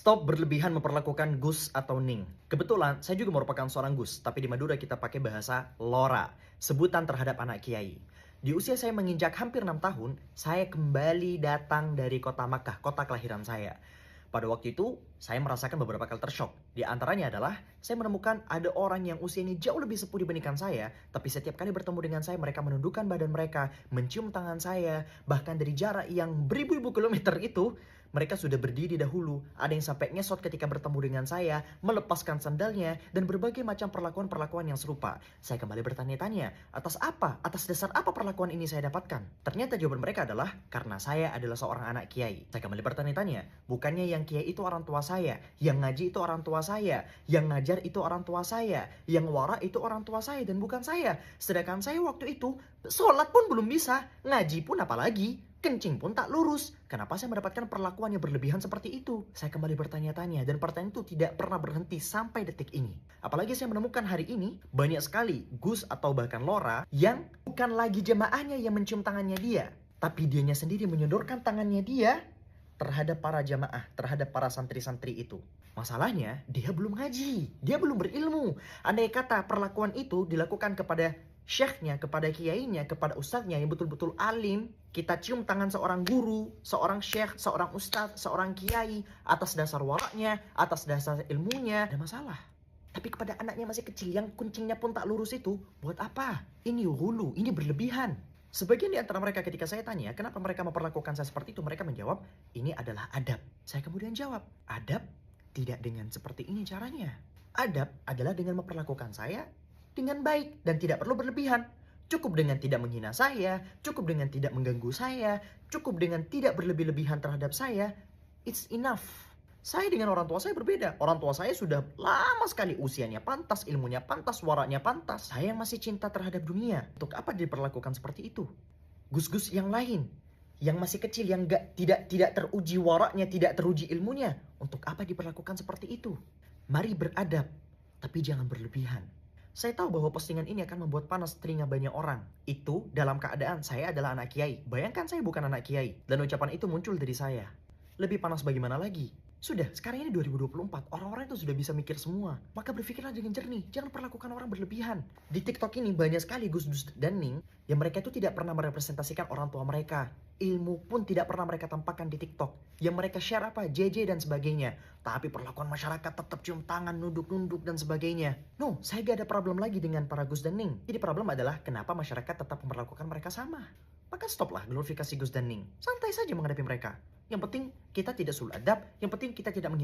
Stop berlebihan memperlakukan Gus atau Ning. Kebetulan, saya juga merupakan seorang Gus, tapi di Madura kita pakai bahasa Lora, sebutan terhadap anak kiai. Di usia saya menginjak hampir 6 tahun, saya kembali datang dari kota Makkah, kota kelahiran saya. Pada waktu itu, saya merasakan beberapa culture shock. Di antaranya adalah, saya menemukan ada orang yang usianya jauh lebih sepuh dibandingkan saya, tapi setiap kali bertemu dengan saya, mereka menundukkan badan mereka, mencium tangan saya, bahkan dari jarak yang beribu-ribu kilometer itu, mereka sudah berdiri dahulu. Ada yang sampai ngesot ketika bertemu dengan saya, melepaskan sandalnya, dan berbagai macam perlakuan-perlakuan yang serupa. Saya kembali bertanya-tanya, atas apa? Atas dasar apa perlakuan ini saya dapatkan? Ternyata jawaban mereka adalah, karena saya adalah seorang anak kiai. Saya kembali bertanya-tanya, bukannya yang kiai itu orang tua saya, yang ngaji itu orang tua saya, yang ngajar itu orang tua saya, yang wara itu orang tua saya, dan bukan saya. Sedangkan saya waktu itu, sholat pun belum bisa, ngaji pun apalagi. Kencing pun tak lurus. Kenapa saya mendapatkan perlakuan yang berlebihan seperti itu? Saya kembali bertanya-tanya dan pertanyaan itu tidak pernah berhenti sampai detik ini. Apalagi saya menemukan hari ini banyak sekali Gus atau bahkan Lora yang bukan lagi jemaahnya yang mencium tangannya dia, tapi dianya sendiri menyodorkan tangannya dia terhadap para jamaah, terhadap para santri-santri itu. Masalahnya, dia belum ngaji, dia belum berilmu. Andai kata perlakuan itu dilakukan kepada syekhnya, kepada kiainya, kepada ustadznya yang betul-betul alim, kita cium tangan seorang guru, seorang syekh, seorang ustadz, seorang kiai, atas dasar waraknya, atas dasar ilmunya, ada masalah. Tapi kepada anaknya masih kecil yang kuncingnya pun tak lurus itu, buat apa? Ini hulu, ini berlebihan. Sebagian di antara mereka ketika saya tanya, kenapa mereka memperlakukan saya seperti itu, mereka menjawab, ini adalah adab. Saya kemudian jawab, adab? Tidak dengan seperti ini caranya. Adab adalah dengan memperlakukan saya dengan baik dan tidak perlu berlebihan. Cukup dengan tidak menghina saya, cukup dengan tidak mengganggu saya, cukup dengan tidak berlebih-lebihan terhadap saya. It's enough. Saya dengan orang tua saya berbeda. Orang tua saya sudah lama sekali usianya pantas, ilmunya pantas, waraknya pantas. Saya masih cinta terhadap dunia. Untuk apa diperlakukan seperti itu? Gus-gus yang lain, yang masih kecil, yang tidak teruji waraknya, tidak teruji ilmunya. Untuk apa diperlakukan seperti itu? Mari beradab, tapi jangan berlebihan. Saya tahu bahwa postingan ini akan membuat panas telinga banyak orang. Itu dalam keadaan saya adalah anak kiai. Bayangkan saya bukan anak kiai. Dan ucapan itu muncul dari saya. Lebih panas bagaimana lagi? Sudah, sekarang ini 2024. Orang-orang itu sudah bisa mikir semua. Maka berpikirlah dengan jernih. Jangan perlakukan orang berlebihan. Di TikTok ini banyak sekali Gus dan Ning yang mereka itu tidak pernah merepresentasikan orang tua mereka. Ilmu pun tidak pernah mereka tampakkan di TikTok. Yang mereka share apa? JJ dan sebagainya. Tapi perlakuan masyarakat tetap cium tangan, nunduk-nunduk dan sebagainya. No, saya gak ada problem lagi dengan para Gus dan Ning. Jadi problem adalah kenapa masyarakat tetap memperlakukan mereka sama. Maka stoplah glorifikasi Gus dan Ning. Santai saja menghadapi mereka. Yang penting kita tidak sul adab, yang penting kita tidak menghina